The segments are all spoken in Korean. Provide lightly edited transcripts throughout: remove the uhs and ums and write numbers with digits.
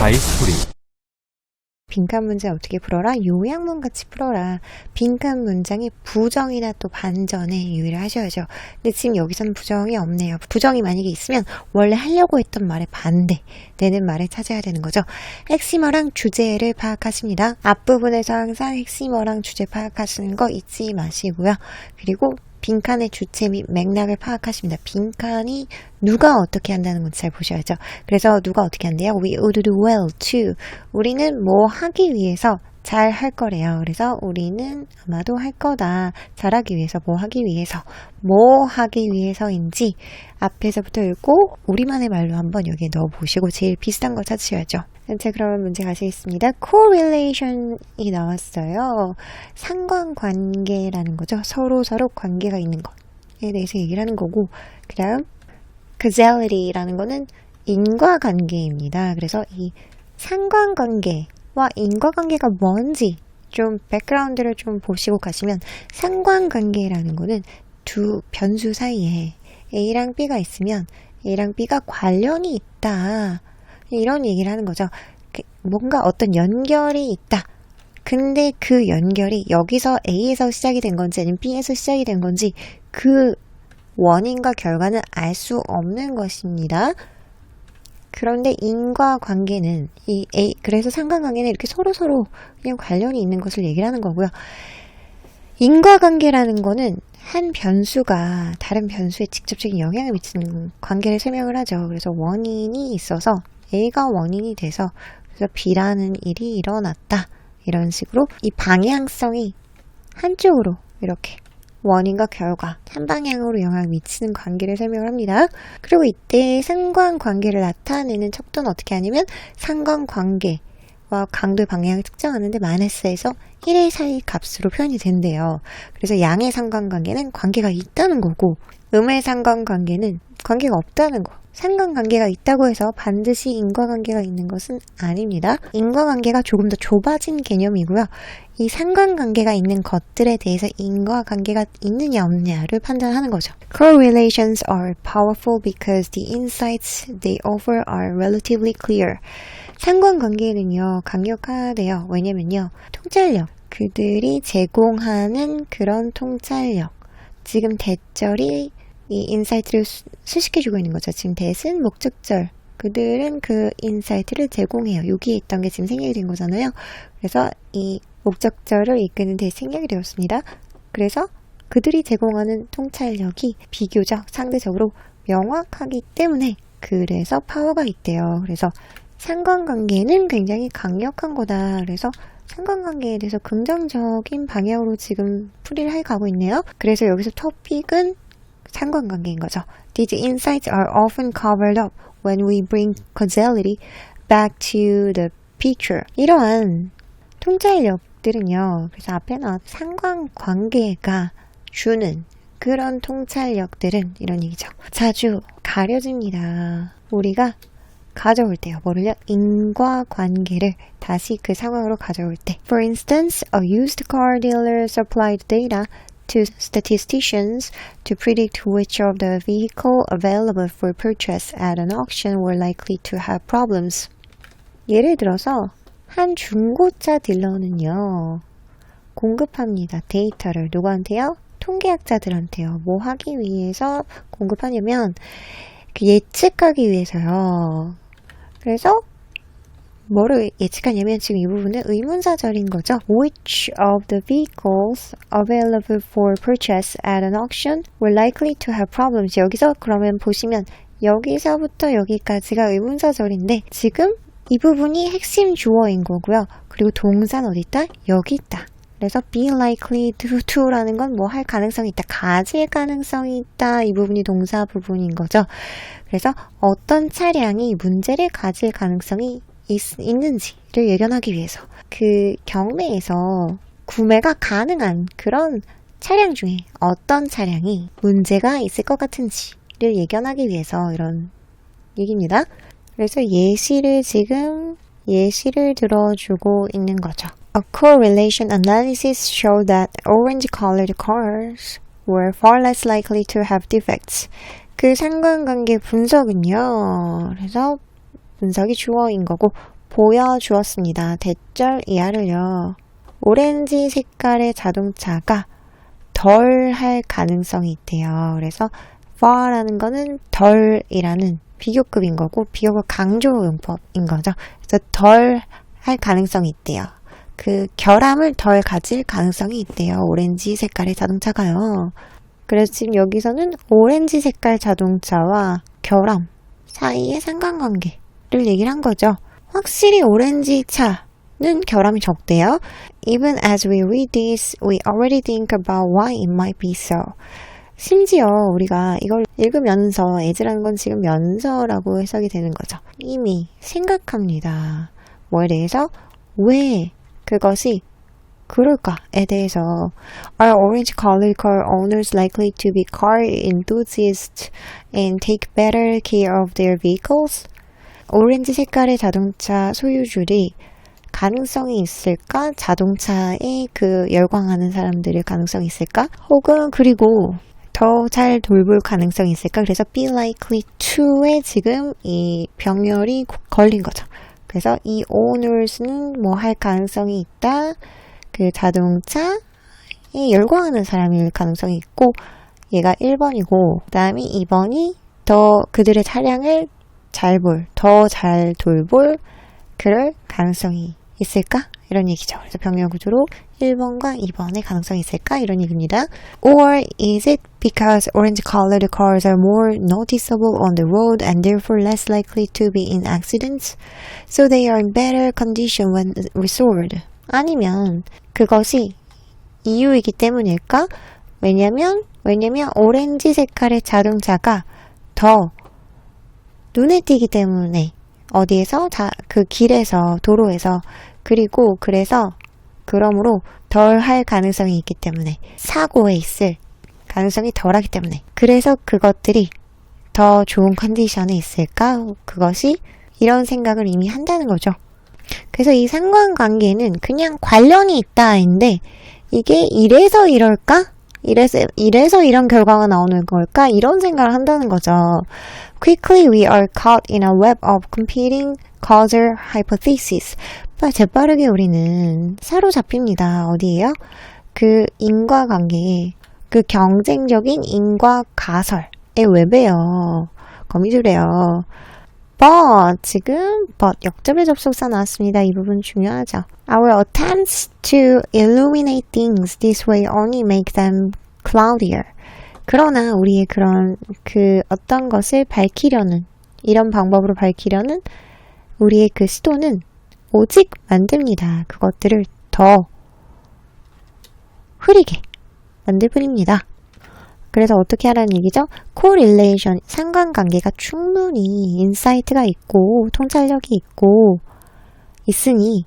자이스토리. 빈칸 문제 어떻게 풀어라? 요약문 같이 풀어라. 빈칸 문장의 부정이나 또 반전에 유의를 하셔야죠. 근데 지금 여기서는 부정이 없네요. 부정이 만약에 있으면 원래 하려고 했던 말의 반대 되는 말을 찾아야 되는 거죠. 핵심어랑 주제를 파악하십니다. 앞부분에서 항상 핵심어랑 주제 파악하시는 거 잊지 마시고요. 그리고 빈칸의 주체 및 맥락을 파악하십니다. 빈칸이 누가 어떻게 한다는 건 잘 보셔야죠. 그래서 누가 어떻게 한대요? We would do well to. 우리는 뭐 하기 위해서 잘 할 거래요. 그래서 우리는 아마도 할 거다. 잘하기 위해서 뭐 하기 위해서 뭐 하기 위해서인지 앞에서부터 읽고 우리만의 말로 한번 여기에 넣어보시고 제일 비슷한 걸 찾으셔야죠. 자, 그러면 문제 가시겠습니다. correlation이 나왔어요. 상관관계라는 거죠. 서로 관계가 있는 것에 대해서 얘기를 하는 거고, 그 다음 causality라는 거는 인과관계입니다. 그래서 이 상관관계와 인과관계가 뭔지 좀 백그라운드를 좀 보시고 가시면, 상관관계라는 거는 두 변수 사이에 A랑 B가 있으면 A랑 B가 관련이 있다, 이런 얘기를 하는 거죠. 뭔가 어떤 연결이 있다. 근데 그 연결이 여기서 A에서 시작이 된 건지 아니면 B에서 시작이 된 건지 그 원인과 결과는 알 수 없는 것입니다. 그런데 인과관계는 그래서 상관관계는 이렇게 서로 그냥 관련이 있는 것을 얘기를 하는 거고요. 인과관계라는 거는 한 변수가 다른 변수에 직접적인 영향을 미치는 관계를 설명을 하죠. 그래서 원인이 있어서 A가 원인이 돼서 그래서 B라는 일이 일어났다. 이런 식으로 이 방향성이 한쪽으로 이렇게 원인과 결과 한 방향으로 영향을 미치는 관계를 설명을 합니다. 그리고 이때 상관관계를 나타내는 척도는 어떻게 하냐면 상관관계와 강도의 방향을 측정하는데 마이너스에서 1의 사이 값으로 표현이 된대요. 그래서 양의 상관관계는 관계가 있다는 거고 음의 상관관계는 관계가 없다는 거. 상관관계가 있다고 해서 반드시 인과관계가 있는 것은 아닙니다. 인과관계가 조금 더 좁아진 개념이고요. 이 상관관계가 있는 것들에 대해서 인과관계가 있느냐 없느냐를 판단하는 거죠. Correlations are powerful because the insights they offer are relatively clear. 상관관계는요, 강력하대요. 왜냐면요, 통찰력. 그들이 제공하는 그런 통찰력. 지금 대절이 이 인사이트를 수식해주고 있는 거죠. 지금 대신 목적절. 그들은 그 인사이트를 제공해요. 여기에 있던 게 지금 생략이 된 거잖아요. 그래서 이 목적절을 이끄는 대신 생략이 되었습니다. 그래서 그들이 제공하는 통찰력이 비교적 상대적으로 명확하기 때문에 그래서 파워가 있대요. 그래서 상관관계는 굉장히 강력한 거다. 그래서 상관관계에 대해서 긍정적인 방향으로 지금 풀이를 해 가고 있네요. 그래서 여기서 토픽은 상관관계인 거죠. These insights are often covered up when we bring causality back to the picture. 이러한 통찰력들은요. 그래서 앞에 나온 상관관계가 주는 그런 통찰력들은 이런 얘기죠. 자주 가려집니다. 우리가 가져올 때요. 뭐를요? 인과관계를 다시 그 상황으로 가져올 때. For instance, a used car dealer supplied data to statisticians to predict which of the vehicle available for purchase at an auction were likely to have problems. 예를 들어서 한 중고차 딜러는요, 공급합니다. 데이터를 누구한테요? 통계학자들한테요. 뭐 하기 위해서 공급하냐면 예측하기 위해서요. 그래서 뭐를 예측하냐면 지금 이 부분은 의문사절인 거죠. Which of the vehicles available for purchase at an auction were likely to have problems. 여기서 그러면 보시면 여기서부터 여기까지가 의문사절인데 지금 이 부분이 핵심 주어인 거고요. 그리고 동사는 어디 있다? 여기 있다. 그래서 be likely to라는 건 뭐 할 가능성이 있다. 가질 가능성이 있다. 이 부분이 동사 부분인 거죠. 그래서 어떤 차량이 문제를 가질 가능성이 있는지를 예견하기 위해서 그 경매에서 구매가 가능한 그런 차량 중에 어떤 차량이 문제가 있을 것 같은지를 예견하기 위해서 이런 얘기입니다. 그래서 예시를 들어주고 있는 거죠. A correlation analysis showed that orange-colored cars were far less likely to have defects. 그 상관관계 분석은요. 그래서 분석이 주어인 거고 보여주었습니다. 대절 이하를요. 오렌지 색깔의 자동차가 덜 할 가능성이 있대요. 그래서 far라는 거는 덜이라는 비교급인 거고 비교급 강조 용법인 거죠. 그래서 덜 할 가능성이 있대요. 그 결함을 덜 가질 가능성이 있대요. 오렌지 색깔의 자동차가요. 그래서 지금 여기서는 오렌지 색깔 자동차와 결함 사이의 상관관계를 얘기를 한 거죠. 확실히 오렌지 차는 결함이 적대요. Even as we read this, we already think about why it might be so. 심지어 우리가 이걸 읽으면서 as라는 건 지금 면서라고 해석이 되는 거죠. 이미 생각합니다. 뭐에 대해서? 왜 그것이 그럴까에 대해서 Are orange-colored car owners likely to be car enthusiasts and take better care of their vehicles? 오렌지 색깔의 자동차 소유주들이 가능성이 있을까? 자동차에 그 열광하는 사람들의 가능성이 있을까? 혹은 그리고 더 잘 돌볼 가능성이 있을까? 그래서 be likely to에 지금 이 병렬이 걸린 거죠. 그래서 이 owners는 뭐 할 가능성이 있다. 그 자동차에 열광하는 사람일 가능성이 있고 얘가 1번이고 그 다음에 2번이 더 그들의 차량을 더 잘 돌볼 그럴 가능성이 있을까? 이런 얘기죠. 그래서 병렬 구조로 1번과 2번의 가능성이 있을까? 이런 얘기입니다. Or is it because orange-colored cars are more noticeable on the road and therefore less likely to be in accidents? So they are in better condition when restored. 아니면 그것이 이유이기 때문일까? 왜냐면 오렌지 색깔의 자동차가 더 눈에 띄기 때문에 어디에서? 그 길에서, 도로에서 그리고 그러므로 덜 할 가능성이 있기 때문에 사고에 있을 가능성이 덜하기 때문에 그래서 그것들이 더 좋은 컨디션에 있을까? 그것이 이런 생각을 이미 한다는 거죠. 그래서 이 상관관계는 그냥 관련이 있다인데 이게 이래서 이럴까? 이래서 이런 결과가 나오는 걸까? 이런 생각을 한다는 거죠. Quickly we are caught in a web of competing causal hypotheses. 재빠르게 우리는 사로잡힙니다. 어디예요? 그 인과관계, 그 경쟁적인 인과가설의 웹이에요. 거미줄이에요. but 역접의 접속사 나왔습니다. 이 부분 중요하죠. Our attempts to illuminate things this way only make them cloudier. 그러나 우리의 그런 어떤 것을 밝히려는 이런 방법으로 밝히려는 우리의 그 시도는 오직 만듭니다. 그것들을 더 흐리게 만들 뿐입니다. 그래서 어떻게 하라는 얘기죠? correlation, 상관관계가 충분히 인사이트가 있고 통찰력이 있고 있으니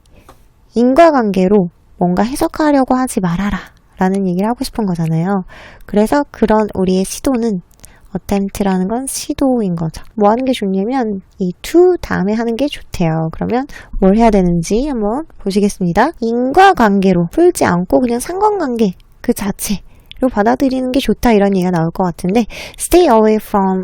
인과관계로 뭔가 해석하려고 하지 말아라 라는 얘기를 하고 싶은 거잖아요. 그래서 그런 우리의 시도는 attempt라는 건 시도인 거죠. 뭐 하는 게 좋냐면 이 to 다음에 하는 게 좋대요. 그러면 뭘 해야 되는지 한번 보시겠습니다. 인과관계로 풀지 않고 그냥 상관관계 그 자체로 받아들이는 게 좋다 이런 얘기가 나올 것 같은데 stay away from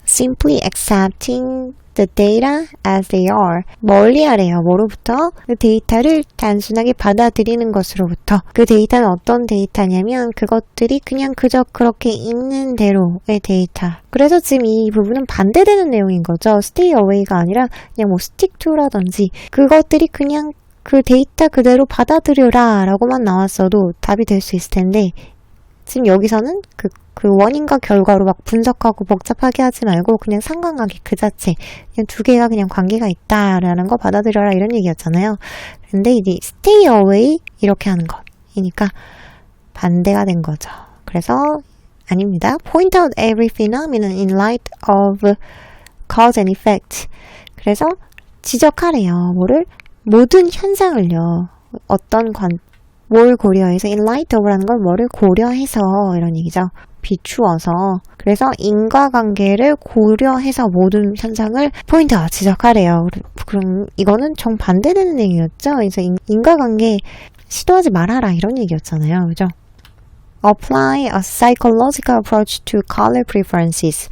simply accepting the data as they are. 멀리 하래요. 뭐로부터? 그 데이터를 단순하게 받아들이는 것으로부터. 그 데이터는 어떤 데이터냐면 그것들이 그냥 그저 그렇게 있는 대로의 데이터. 그래서 지금 이 부분은 반대되는 내용인 거죠. stay away가 아니라 그냥 뭐 stick to라든지 그것들이 그냥 그 데이터 그대로 받아들여라 라고만 나왔어도 답이 될 수 있을 텐데 지금 여기서는 그 원인과 결과로 막 분석하고 복잡하게 하지 말고 그냥 상관관계 그 자체 그냥 두 개가 그냥 관계가 있다라는 거 받아들여라 이런 얘기였잖아요. 근데 이제 stay away 이렇게 하는 것이니까 반대가 된 거죠. 그래서 아닙니다. Point out every phenomenon in light of cause and effect. 그래서 지적하래요. 뭐를? 모든 현상을요. 뭘 고려해서 in light of라는 걸 뭐를 고려해서 이런 얘기죠. 비추어서 그래서 인과관계를 고려해서 모든 현상을 지적하래요. 그럼 이거는 정반대되는 얘기였죠. 그래서 인과관계 시도하지 말아라 이런 얘기였잖아요. 그죠? Apply a psychological approach to color preferences.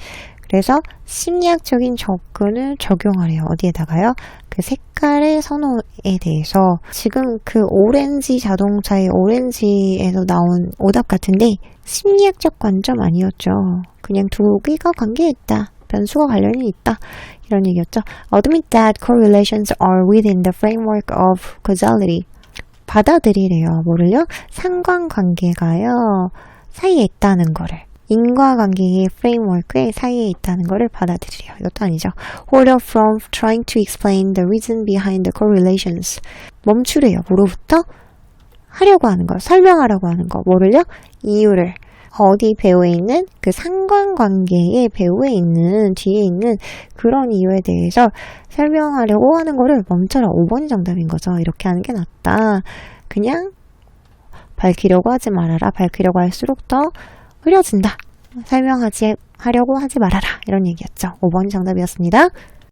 그래서 심리학적인 접근을 적용하래요. 어디에다가요? 그 그 색깔의 선호에 대해서 지금 그 오렌지 자동차의 오렌지에서 나온 오답 같은데 심리학적 관점 아니었죠. 그냥 두 개가 관계있다. 변수가 관련이 있다. 이런 얘기였죠. Admit that correlations are within the framework of causality. 받아들이래요. 뭐를요? 상관관계가요. 사이에 있다는 거를. 인과관계의 프레임워크의 사이에 있다는 거를 받아들이래요. 이것도 아니죠. Hold off from trying to explain the reason behind the correlations. 멈추래요. 뭐로부터? 하려고 하는 거. 설명하려고 하는 거. 뭐를요? 이유를. 어디 배우에 있는 그 상관관계의 배우에 있는 뒤에 있는 그런 이유에 대해서 설명하려고 하는 거를 멈춰라. 5번이 정답인 거죠. 이렇게 하는 게 낫다. 그냥 밝히려고 하지 말아라. 밝히려고 할수록 더 흐려진다. 설명하려고 하지 말아라. 이런 얘기였죠. 5번이 정답이었습니다.